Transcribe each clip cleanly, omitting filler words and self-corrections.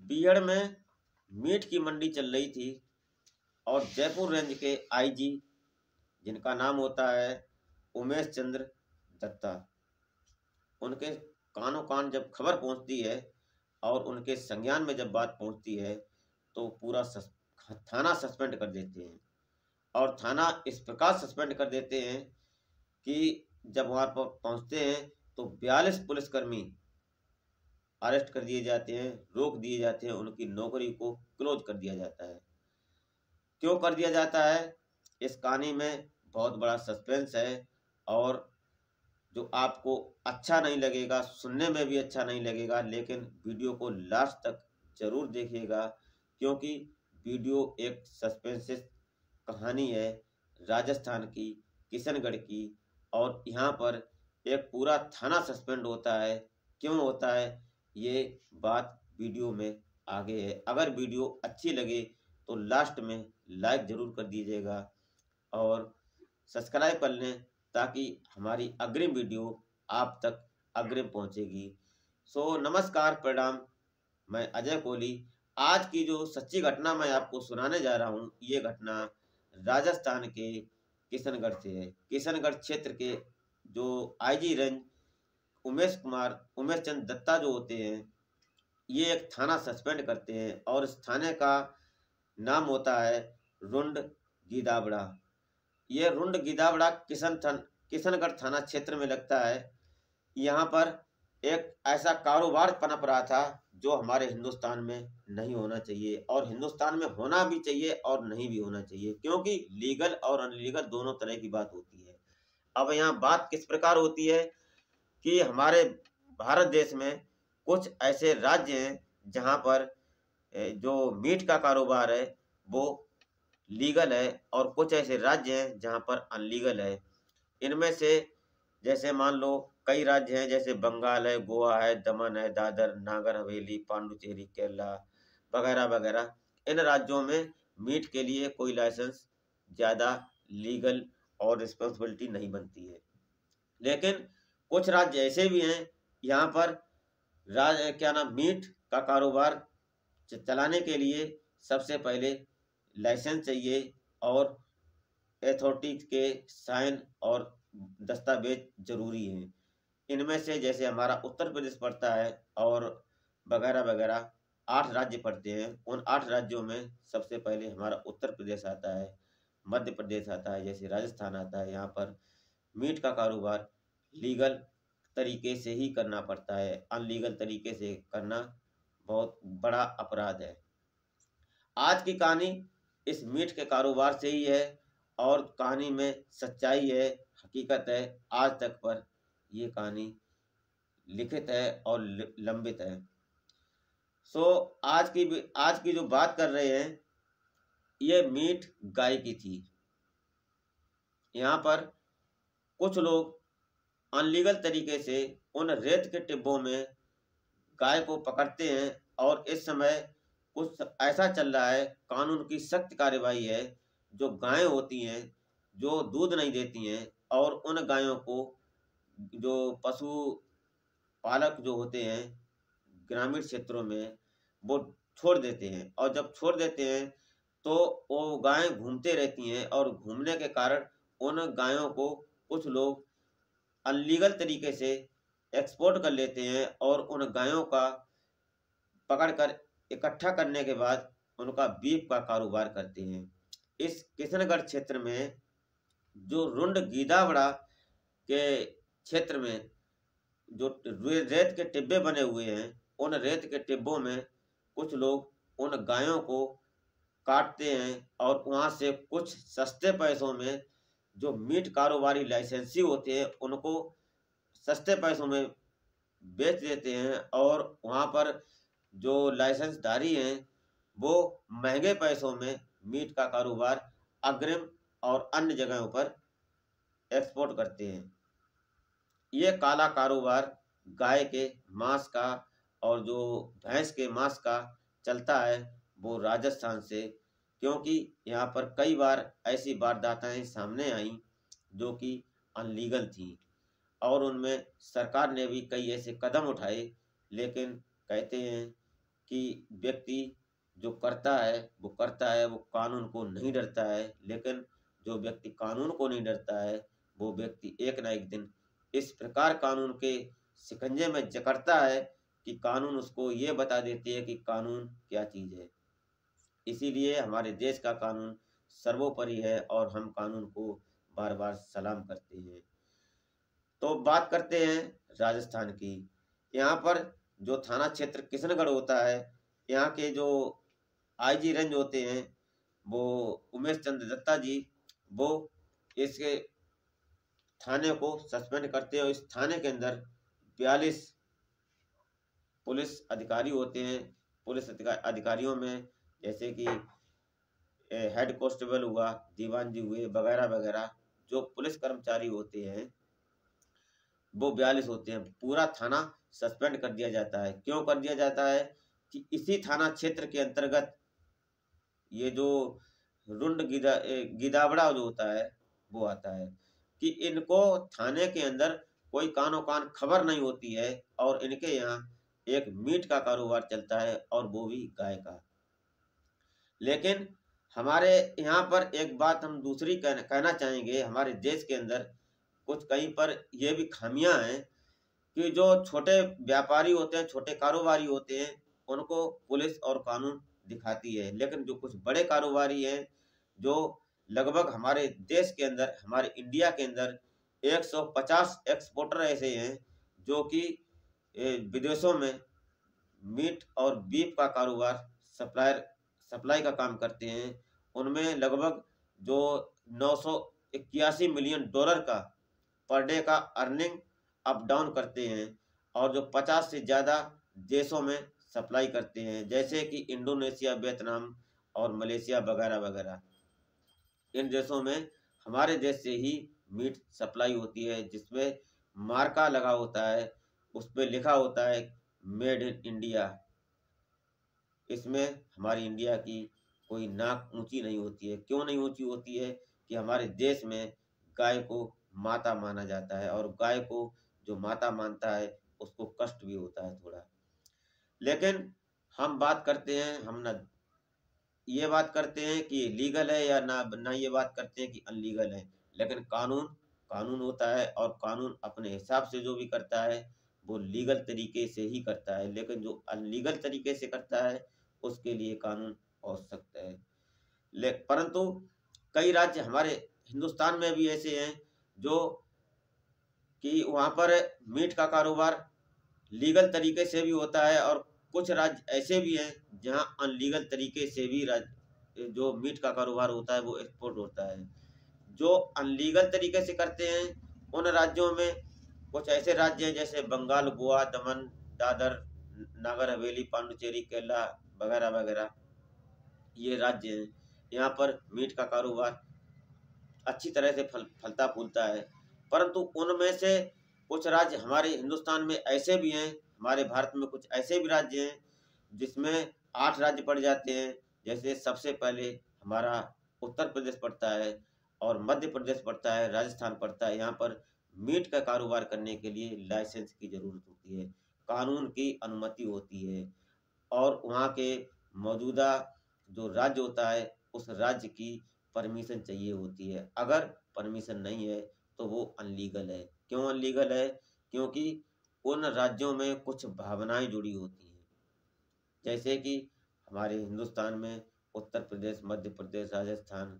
बीहड़ में मीट की मंडी चल रही थी और जयपुर रेंज के आईजी, जिनका नाम होता है उमेश चंद्र दत्ता, उनके कानों कान जब खबर पहुंचती है और उनके संज्ञान में जब बात पहुंचती है तो पूरा थाना सस्पेंड कर देते हैं। और थाना इस प्रकार सस्पेंड कर देते हैं कि जब वहां पर पहुंचते हैं तो 42 पुलिसकर्मी अरेस्ट कर दिए जाते हैं, रोक दिए जाते हैं, उनकी नौकरी को क्लोज कर दिया जाता है। क्यों कर दिया जाता है? इस कहानी में बहुत बड़ा सस्पेंस है और जो आपको अच्छा नहीं लगेगा, सुनने में भी अच्छा नहीं लगेगा, लेकिन वीडियो को लास्ट तक जरूर देखिएगा क्योंकि वीडियो एक सस्पेंस कहानी है राजस्थान की, किशनगढ़ की। और यहाँ पर एक पूरा थाना सस्पेंड होता है। क्यों होता है ये बात वीडियो में आगे है। अगर वीडियो अच्छी लगे तो लास्ट में लाइक ज़रूर कर दीजिएगा और सब्सक्राइब कर लें ताकि हमारी अग्रिम वीडियो आप तक अग्रिम पहुंचेगी। सो नमस्कार, प्रणाम, मैं अजय कोहली। आज की जो सच्ची घटना मैं आपको सुनाने जा रहा हूँ, ये घटना राजस्थान के किशनगढ़ से है। किशनगढ़ क्षेत्र के जो आईजी रेंज उमेश चंद्र दत्ता जो होते हैं, ये एक थाना सस्पेंड करते हैं और इस थाने का नाम होता है रुंड गिदावड़ा। ये रुंड गिदावड़ा किशनगढ़ थाना क्षेत्र में लगता है। यहाँ पर एक ऐसा कारोबार पनप रहा था जो हमारे हिंदुस्तान में नहीं होना चाहिए और हिंदुस्तान में होना भी चाहिए और नहीं भी होना चाहिए, क्योंकि लीगल और अनलीगल दोनों तरह की बात होती है। अब यहाँ बात किस प्रकार होती है कि हमारे भारत देश में कुछ ऐसे राज्य हैं जहाँ पर जो मीट का कारोबार है वो लीगल है और कुछ ऐसे राज्य हैं जहाँ पर अनलीगल है। इनमें से जैसे मान लो कई राज्य हैं, जैसे बंगाल है, गोवा है, दमन है, दादर नागर हवेली, पांडुचेरी, केरला वगैरह वगैरह। इन राज्यों में मीट के लिए कोई लाइसेंस ज़्यादा लीगल और रिस्पॉन्सिबिलिटी नहीं बनती है। लेकिन कुछ राज्य ऐसे भी हैं यहाँ पर मीट का कारोबार चलाने के लिए सबसे पहले लाइसेंस चाहिए और अथॉरिटी के साइन और दस्तावेज जरूरी हैं। इनमें से जैसे हमारा उत्तर प्रदेश पड़ता है और वगैरह वगैरह 8 राज्य पड़ते हैं। उन 8 राज्यों में सबसे पहले हमारा उत्तर प्रदेश आता है, मध्य प्रदेश आता है, जैसे राजस्थान आता है। यहाँ पर मीट का कारोबार लीगल तरीके से ही करना पड़ता है, अनलीगल तरीके से करना बहुत बड़ा अपराध है। आज की कहानी इस मीट के कारोबार से ही है और कहानी में सच्चाई है, हकीकत है, आज तक पर ये कहानी लिखित है और लंबित है। सो आज की जो बात कर रहे हैं, ये मीट गाय की थी। यहाँ पर कुछ लोग अनलीगल तरीके से उन रेत के टिब्बों में गाय को पकड़ते हैं और इस समय कुछ ऐसा चल रहा है, कानून की सख्त कार्रवाई है। जो गायें होती हैं जो दूध नहीं देती हैं और उन गायों को जो पशु पालक जो होते हैं ग्रामीण क्षेत्रों में वो छोड़ देते हैं और जब छोड़ देते हैं तो वो गायें घूमते रहती हैं और घूमने के कारण उन गायों को कुछ लोग अनलीगल तरीके से एक्सपोर्ट कर लेते हैं और उन गायों का पकड़कर इकट्ठा करने के बाद उनका बीफ का कारोबार करते हैं। इस किशनगढ़ क्षेत्र में जो रुंड गीदावड़ा के क्षेत्र में जो रेत के टिब्बे बने हुए हैं, उन रेत के टिब्बों में कुछ लोग उन गायों को काटते हैं और वहाँ से कुछ सस्ते पैसों में जो मीट कारोबारी लाइसेंसी होते हैं उनको सस्ते पैसों में बेच देते हैं और वहाँ पर जो लाइसेंसधारी हैं वो महंगे पैसों में मीट का कारोबार अग्रिम और अन्य जगहों पर एक्सपोर्ट करते हैं। ये काला कारोबार गाय के मांस का और जो भैंस के मांस का चलता है वो राजस्थान से, क्योंकि यहाँ पर कई बार ऐसी वारदातें सामने आईं जो कि अनलीगल थी और उनमें सरकार ने भी कई ऐसे कदम उठाए, लेकिन कहते हैं कि व्यक्ति जो करता है वो करता है, वो कानून को नहीं डरता है। लेकिन जो व्यक्ति कानून को नहीं डरता है वो व्यक्ति एक ना एक दिन इस प्रकार कानून के शिकंजे में जकड़ता है कि कानून उसको ये बता देती है कि कानून क्या चीज़ है। इसीलिए हमारे देश का कानून सर्वोपरि है और हम कानून को बार बार सलाम करते हैं। तो बात करते हैं राजस्थान की। यहाँ पर जो थाना क्षेत्र किशनगढ़ होता है, यहाँ के जो आईजी रेंज होते हैं वो उमेश चंद्र दत्ता जी, वो इसके थाने को सस्पेंड करते हैं और इस थाने के अंदर 42 पुलिस अधिकारी होते हैं। पुलिस अधिकारियों में जैसे कि हेड कांस्टेबल हुआ, दीवान जी हुए, वगैरह वगैरह जो पुलिस कर्मचारी होते हैं वो 42 होते हैं। पूरा थाना सस्पेंड कर दिया जाता है। क्यों कर दिया जाता है कि इसी थाना क्षेत्र के अंतर्गत ये जो रुंड गिदावड़ा जो होता है वो आता है कि इनको थाने के अंदर कोई कानो कान खबर नहीं होती है और इनके यहाँ एक मीट का कारोबार चलता है और वो भी गाय का। लेकिन हमारे यहाँ पर एक बात हम दूसरी कहना चाहेंगे, हमारे देश के अंदर कुछ कहीं पर ये भी खामियां हैं कि जो छोटे व्यापारी होते हैं, छोटे कारोबारी होते हैं, उनको पुलिस और कानून दिखाती है। लेकिन जो कुछ बड़े कारोबारी हैं, जो लगभग हमारे देश के अंदर, हमारे इंडिया के अंदर 150 एक्सपोर्टर ऐसे हैं जो कि विदेशों में मीट और बीफ का कारोबार सप्लाई का काम करते हैं। उनमें लगभग जो 981 मिलियन डॉलर का पर डे का अर्निंग अप डाउन करते हैं और जो 50 से ज़्यादा देशों में सप्लाई करते हैं, जैसे कि इंडोनेशिया, वियतनाम और मलेशिया वगैरह वगैरह। इन देशों में हमारे देश से ही मीट सप्लाई होती है, जिसमें मार्का लगा होता है, उस पर लिखा होता है मेड इन इंडिया। इसमें हमारी इंडिया की कोई नाक ऊंची नहीं होती है। क्यों नहीं ऊंची होती है कि हमारे देश में गाय को माता माना जाता है और गाय को जो माता मानता है उसको कष्ट भी होता है थोड़ा। लेकिन हम बात करते हैं, हम ना ये बात करते हैं कि लीगल है या ना ये बात करते हैं कि अनलीगल है। लेकिन कानून कानून होता है और कानून अपने हिसाब से जो भी करता है वो लीगल तरीके से ही करता है। लेकिन जो अनलीगल तरीके से करता है उसके लिए कानून हो सकता है। परंतु कई राज्य हमारे हिंदुस्तान में भी ऐसे हैं जो कि वहाँ पर मीट का कारोबार लीगल तरीके से भी होता है और कुछ राज्य ऐसे भी हैं जहाँ अनलीगल तरीके से भी जो मीट का कारोबार होता है वो एक्सपोर्ट होता है। जो अनलीगल तरीके से करते हैं उन राज्यों में कुछ ऐसे राज्य हैं जैसे बंगाल, गोवा, दमन, दादर, नागर हवेली, पांडुचेरी, केरला वगैरह वगैरह, ये राज्य हैं। यहाँ पर मीट का कारोबार अच्छी तरह से फलता फूलता है। परंतु उनमें से कुछ राज्य हमारे हिंदुस्तान में ऐसे भी हैं, हमारे भारत में कुछ ऐसे भी राज्य हैं जिसमें 8 राज्य पड़ जाते हैं। जैसे सबसे पहले हमारा उत्तर प्रदेश पड़ता है और मध्य प्रदेश पड़ता है, राजस्थान पड़ता है। यहाँ पर मीट का कारोबार करने के लिए लाइसेंस की ज़रूरत होती है, कानून की अनुमति होती है और वहाँ के मौजूदा जो राज्य होता है उस राज्य की परमिशन चाहिए होती है। अगर परमिशन नहीं है तो वो अनलीगल है। क्यों अनलीगल है? क्योंकि उन राज्यों में कुछ भावनाएं जुड़ी होती हैं। जैसे कि हमारे हिंदुस्तान में उत्तर प्रदेश, मध्य प्रदेश, राजस्थान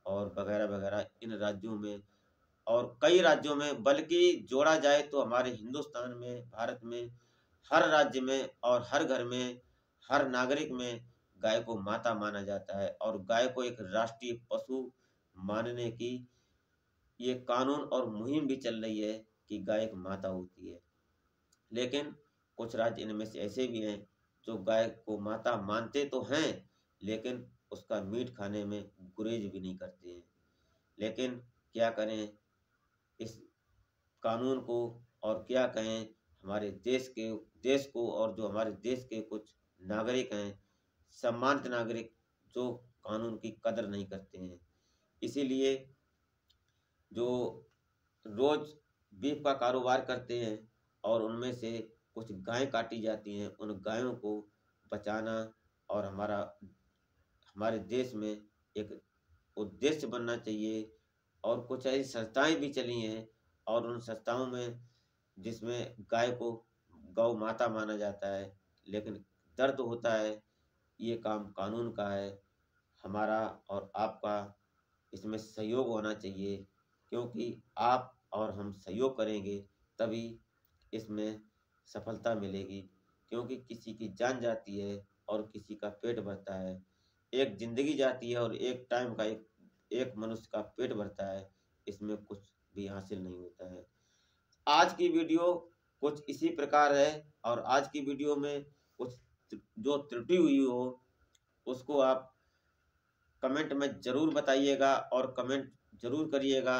और वगैरह वगैरह, इन राज्यों में और कई राज्यों में, बल्कि जोड़ा जाए तो हमारे हिंदुस्तान में, भारत में हर राज्य में और हर घर में, हर नागरिक में गाय को माता माना जाता है और गाय को एक राष्ट्रीय पशु मानने की ये कानून और मुहिम भी चल रही है कि गाय एक माता होती है। लेकिन कुछ राज्य इनमें से ऐसे भी हैं जो गाय को माता मानते तो हैं लेकिन उसका मीट खाने में गुरेज भी नहीं करते हैं। लेकिन क्या करें इस कानून को, और क्या कहें हमारे देश को, और जो हमारे देश के कुछ नागरिक हैं, सम्मानित नागरिक, जो कानून की कदर नहीं करते हैं। इसीलिए जो रोज बीफ का कारोबार करते हैं और उनमें से कुछ गायें काटी जाती हैं, उन गायों को बचाना और हमारे देश में एक उद्देश्य बनना चाहिए। और कुछ ऐसी संस्थाएं भी चली हैं, और उन संस्थाओं में जिसमें गाय को गौ माता माना जाता है, लेकिन दर्द होता है, ये काम कानून का है। हमारा और आपका इसमें सहयोग होना चाहिए, क्योंकि आप और हम सहयोग करेंगे तभी इसमें सफलता मिलेगी। क्योंकि किसी की जान जाती है और किसी का पेट भरता है, एक ज़िंदगी जाती है और एक टाइम का एक मनुष्य का पेट भरता है, इसमें कुछ भी हासिल नहीं होता है। आज की वीडियो कुछ इसी प्रकार है, और आज की वीडियो में कुछ जो त्रुटि हुई हो उसको आप कमेंट में ज़रूर बताइएगा और कमेंट ज़रूर करिएगा।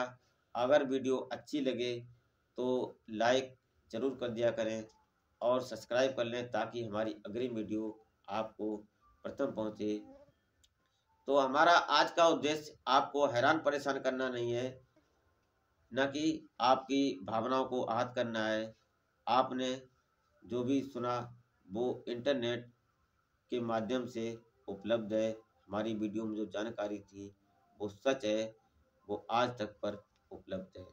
अगर वीडियो अच्छी लगे तो लाइक ज़रूर कर दिया करें और सब्सक्राइब कर लें, ताकि हमारी अगली वीडियो आपको प्रथम पहुँचे। तो हमारा आज का उद्देश्य आपको हैरान परेशान करना नहीं है, न कि आपकी भावनाओं को आहत करना है। आपने जो भी सुना वो इंटरनेट के माध्यम से उपलब्ध है। हमारी वीडियो में जो जानकारी थी वो सच है, वो आज तक पर उपलब्ध है।